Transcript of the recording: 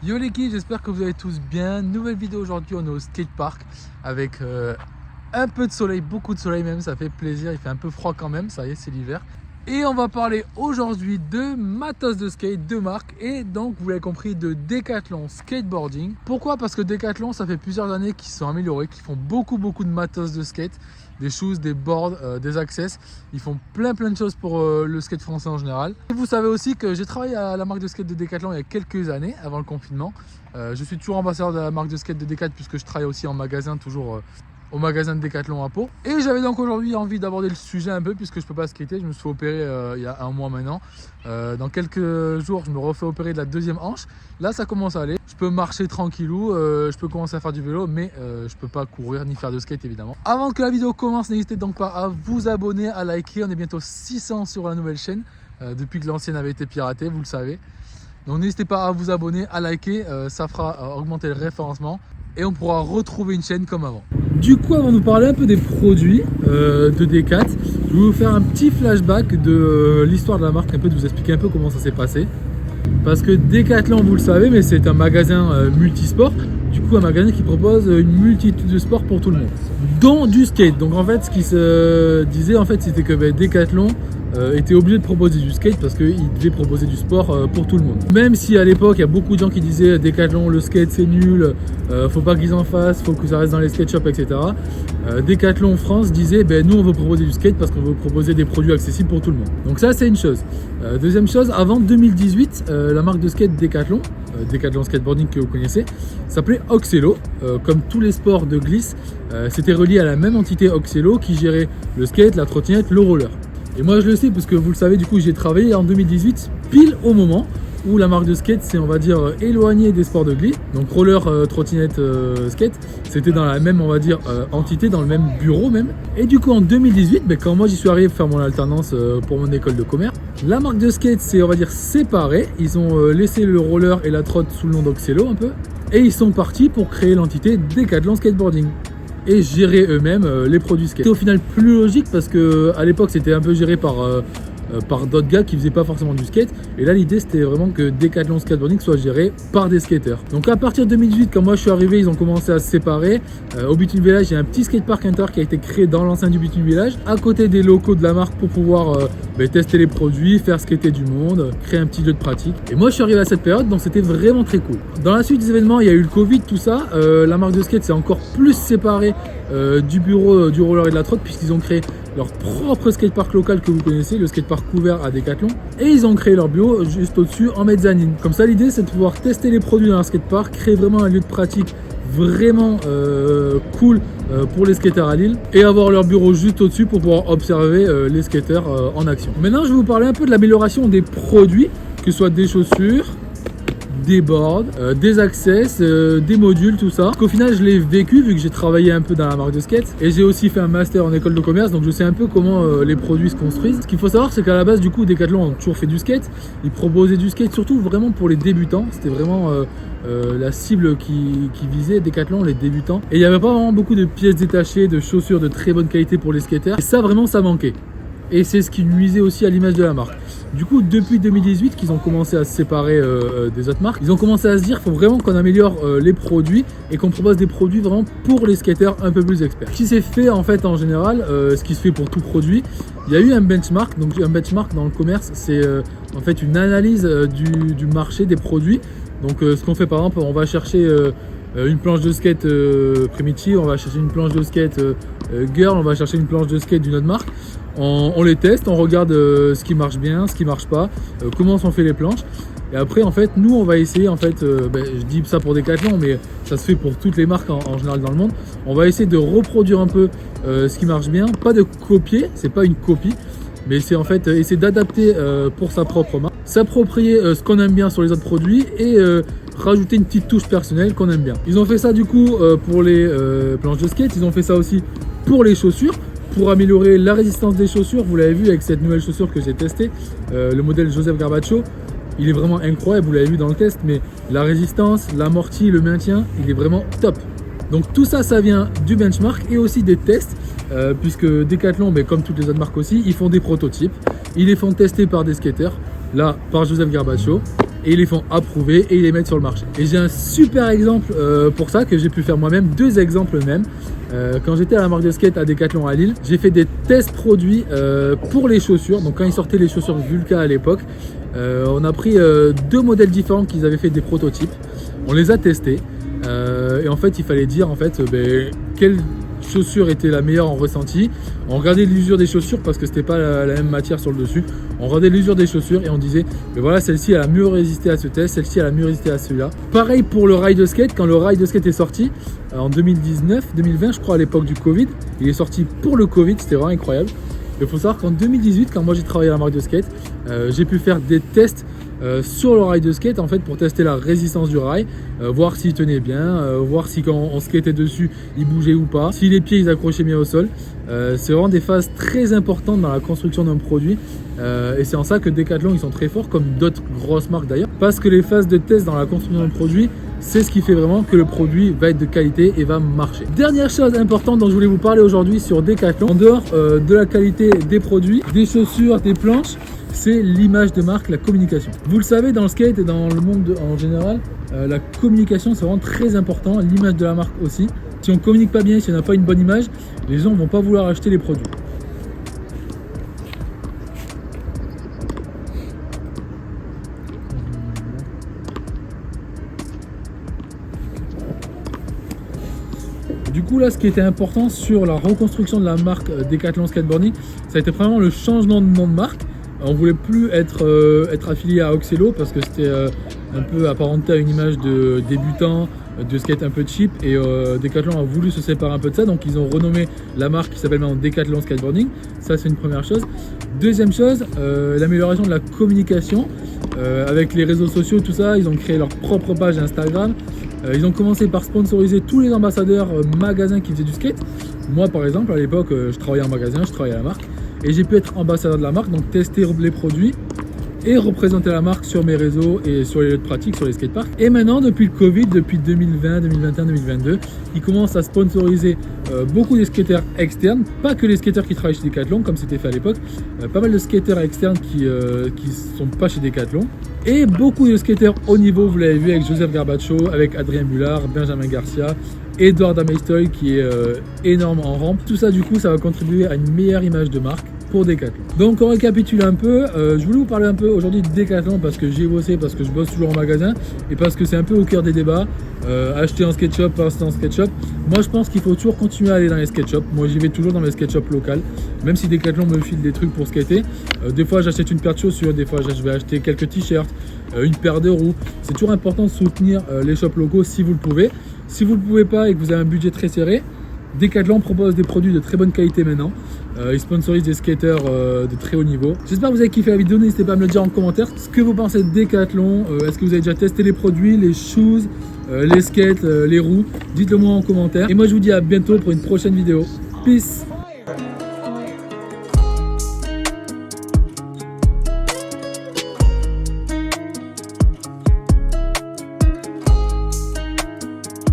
Yo l'équipe, j'espère que vous allez tous bien. Nouvelle vidéo aujourd'hui, on est au skatepark avec un peu de soleil, beaucoup de soleil même, ça fait plaisir. Il fait un peu froid quand même, ça y est, c'est l'hiver. Et on va parler aujourd'hui de matos de skate, de marque et donc vous l'avez compris de Decathlon Skateboarding. Pourquoi? Parce que Decathlon, ça fait plusieurs années qu'ils se sont améliorés, qu'ils font beaucoup de matos de skate, des shoes, des boards, des access. Ils font plein de choses pour le skate français en général. Et vous savez aussi que j'ai travaillé à la marque de skate de Decathlon il y a quelques années, avant le confinement. Je suis toujours ambassadeur de la marque de skate de Decathlon puisque je travaille aussi en magasin, toujours au magasin de Decathlon à Pau. Et j'avais donc aujourd'hui envie d'aborder le sujet un peu puisque je peux pas skater. Je me suis fait opérer il y a un mois maintenant. Dans quelques jours, je me refais opérer de la deuxième hanche. Là, ça commence à aller. Je peux marcher tranquillou, je peux commencer à faire du vélo, mais je peux pas courir ni faire de skate évidemment. Avant que la vidéo commence, n'hésitez donc pas à vous abonner, à liker. On est bientôt 600 sur la nouvelle chaîne depuis que l'ancienne avait été piratée, vous le savez. Donc n'hésitez pas à vous abonner, à liker, ça fera augmenter le référencement et on pourra retrouver une chaîne comme avant. Du coup, avant de vous parler un peu des produits de Decat, je vais vous faire un petit flashback de l'histoire de la marque, un peu de vous expliquer un peu comment ça s'est passé. Parce que Decathlon, vous le savez, mais c'est un magasin multisport. Du coup, un magasin qui propose une multitude de sports pour tout le monde, dont du skate. Donc en fait, ce qui se disait, en fait, c'était que Decathlon était obligé de proposer du skate parce qu'il devait proposer du sport pour tout le monde. Même si à l'époque, il y a beaucoup de gens qui disaient Decathlon, le skate c'est nul, faut pas qu'ils en fassent, faut que ça reste dans les skate shops, etc. Decathlon France disait nous on veut proposer du skate parce qu'on veut proposer des produits accessibles pour tout le monde. Donc ça c'est une chose. Deuxième chose, avant 2018, la marque de skate Decathlon, Decathlon Skateboarding que vous connaissez, s'appelait Oxelo. Comme tous les sports de glisse, c'était relié à la même entité Oxelo qui gérait le skate, la trottinette, le roller. Et moi je le sais parce que vous le savez, du coup j'ai travaillé en 2018 pile au moment où la marque de skate s'est, on va dire, éloignée des sports de glisse. Donc roller, trottinette, skate, c'était dans la même, on va dire, entité, dans le même bureau même. Et du coup en 2018, quand moi j'y suis arrivé faire mon alternance pour mon école de commerce, la marque de skate s'est, on va dire, séparée. Ils ont laissé le roller et la trotte sous le nom d'Oxelo un peu. Et ils sont partis pour créer l'entité Decathlon Skateboarding et gérer eux-mêmes les produits skate. C'était au final plus logique parce que à l'époque c'était un peu géré par d'autres gars qui faisaient pas forcément du skate, et là l'idée c'était vraiment que Decathlon Skateboarding soit géré par des skateurs. Donc à partir de 2018, quand moi je suis arrivé, ils ont commencé à se séparer. Au Bitume Village, il y a un petit skatepark intérieur qui a été créé dans l'enceinte du Bitume Village, à côté des locaux de la marque pour pouvoir tester les produits, faire skater du monde, créer un petit lieu de pratique. Et moi je suis arrivé à cette période, donc c'était vraiment très cool. Dans la suite des événements, il y a eu le Covid, tout ça, la marque de skate s'est encore plus séparée du bureau du roller et de la trotte, puisqu'ils ont créé leur propre skatepark local que vous connaissez, le skatepark couvert à Decathlon, et ils ont créé leur bureau juste au-dessus en mezzanine. Comme ça, l'idée c'est de pouvoir tester les produits dans leur skatepark, créer vraiment un lieu de pratique vraiment cool pour les skateurs à Lille, et avoir leur bureau juste au-dessus pour pouvoir observer les skateurs en action. Maintenant, je vais vous parler un peu de l'amélioration des produits, que ce soit des chaussures, des boards, des access, des modules, tout ça. Parce qu'au final, je l'ai vécu vu que j'ai travaillé un peu dans la marque de skate, et j'ai aussi fait un master en école de commerce, donc je sais un peu comment les produits se construisent. Ce qu'il faut savoir, c'est qu'à la base, du coup, Decathlon a toujours fait du skate. Ils proposaient du skate surtout vraiment pour les débutants. C'était vraiment la cible qui visait Decathlon, les débutants. Et il n'y avait pas vraiment beaucoup de pièces détachées, de chaussures de très bonne qualité pour les skateurs. Et ça, vraiment, ça manquait. Et c'est ce qui nuisait aussi à l'image de la marque. Du coup, depuis 2018 qu'ils ont commencé à se séparer des autres marques, ils ont commencé à se dire qu'il faut vraiment qu'on améliore les produits et qu'on propose des produits vraiment pour les skateurs un peu plus experts. Ce qui s'est fait en fait en général, ce qui se fait pour tout produit, il y a eu un benchmark. Donc un benchmark dans le commerce, c'est en fait une analyse du marché des produits. Donc ce qu'on fait, par exemple, on va chercher une planche de skate Primitive, on va chercher une planche de skate Girl, on va chercher une planche de skate d'une autre marque. On les teste, on regarde ce qui marche bien, ce qui marche pas, comment sont fait les planches. Et après, en fait, nous, on va essayer, en fait, je dis ça pour Decathlon, mais ça se fait pour toutes les marques en général dans le monde. On va essayer de reproduire un peu ce qui marche bien, pas de copier, c'est pas une copie, mais c'est en fait essayer d'adapter pour sa propre marque, s'approprier ce qu'on aime bien sur les autres produits et rajouter une petite touche personnelle qu'on aime bien. Ils ont fait ça du coup pour les planches de skate, ils ont fait ça aussi pour les chaussures, pour améliorer la résistance des chaussures. Vous l'avez vu avec cette nouvelle chaussure que j'ai testée, le modèle Joseph Garbaccio. Il est vraiment incroyable, vous l'avez vu dans le test, mais la résistance, l'amorti, le maintien, il est vraiment top. Donc tout ça, ça vient du benchmark et aussi des tests puisque Decathlon, mais comme toutes les autres marques aussi, ils font des prototypes, ils les font tester par des skaters, là par Joseph Garbacho, et ils les font approuver et ils les mettent sur le marché. Et j'ai un super exemple pour ça que j'ai pu faire moi-même, 2 exemples même. Quand j'étais à la marque de skate à Decathlon à Lille, j'ai fait des tests produits pour les chaussures. Donc quand ils sortaient les chaussures Vulca à l'époque, on a pris 2 modèles différents qu'ils avaient fait des prototypes. On les a testés et en fait il fallait dire en fait quelle chaussure était la meilleure en ressenti. On regardait l'usure des chaussures parce que c'était pas la même matière sur le dessus. On regardait l'usure des chaussures et on disait mais voilà, celle-ci elle a mieux résisté à ce test, celle-ci elle a mieux résisté à celui-là. Pareil pour le rail de skate, quand le rail de skate est sorti en 2019-2020 je crois, à l'époque du Covid, il est sorti pour le Covid, c'était vraiment incroyable. Il faut savoir qu'en 2018, quand moi j'ai travaillé à la marque de skate, j'ai pu faire des tests sur le rail de skate en fait pour tester la résistance du rail, voir s'il tenait bien, voir si quand on skatait dessus il bougeait ou pas, si les pieds ils accrochaient bien au sol. C'est vraiment des phases très importantes dans la construction d'un produit et c'est en ça que Decathlon ils sont très forts, comme d'autres grosses marques d'ailleurs, parce que les phases de test dans la construction d'un produit, c'est ce qui fait vraiment que le produit va être de qualité et va marcher. Dernière chose importante dont je voulais vous parler aujourd'hui sur Decathlon, en dehors de la qualité des produits, des chaussures, des planches, c'est l'image de marque, la communication. Vous le savez, dans le skate et dans le monde en général, la communication c'est vraiment très important, l'image de la marque aussi. Si on ne communique pas bien, si on n'a pas une bonne image, les gens ne vont pas vouloir acheter les produits. Du coup là, ce qui était important sur la reconstruction de la marque Decathlon Skateboarding, ça a été vraiment le changement de nom de marque. On voulait plus être affilié à Oxelo parce que c'était un peu apparenté à une image de débutant, de skate un peu cheap, et Decathlon a voulu se séparer un peu de ça, donc ils ont renommé la marque qui s'appelle maintenant Decathlon Skateboarding. Ça c'est une première chose. Deuxième chose, l'amélioration de la communication avec les réseaux sociaux, tout ça. Ils ont créé leur propre page Instagram. Ils ont commencé par sponsoriser tous les ambassadeurs magasins qui faisaient du skate. Moi par exemple à l'époque je travaillais en magasin, je travaillais à la marque et j'ai pu être ambassadeur de la marque, donc tester les produits et représenter la marque sur mes réseaux et sur les lieux de pratique, sur les skateparks. Et maintenant depuis le Covid, depuis 2020, 2021, 2022, ils commencent à sponsoriser beaucoup des skateurs externes, pas que les skateurs qui travaillent chez Decathlon comme c'était fait à l'époque, pas mal de skateurs externes qui sont pas chez Decathlon. Et beaucoup de skateurs haut niveau, vous l'avez vu avec Joseph Garbacho, avec Adrien Bullard, Benjamin Garcia, Edouard Dameistoy qui est énorme en rampe. Tout ça du coup ça va contribuer à une meilleure image de marque pour Decathlon. Donc on récapitule un peu, je voulais vous parler un peu aujourd'hui de Decathlon parce que j'y ai bossé, parce que je bosse toujours en magasin et parce que c'est un peu au cœur des débats. Acheter en skate shop, pas acheter en skate shop. Moi je pense qu'il faut toujours continuer à aller dans les skate shops. Moi j'y vais toujours dans mes skate shops locales, même si Decathlon me file des trucs pour skater. Des fois j'achète une paire de chaussures, des fois je vais acheter quelques t-shirts, une paire de roues. C'est toujours important de soutenir les shops locaux si vous le pouvez. Si vous ne le pouvez pas et que vous avez un budget très serré, Decathlon propose des produits de très bonne qualité maintenant. Ils sponsorisent des skateurs de très haut niveau. J'espère que vous avez kiffé la vidéo, n'hésitez pas à me le dire en commentaire ce que vous pensez de Decathlon. Est-ce que vous avez déjà testé les produits, les shoes, les skates, les roues? Dites-le moi en commentaire. Et moi je vous dis à bientôt pour une prochaine vidéo. Peace.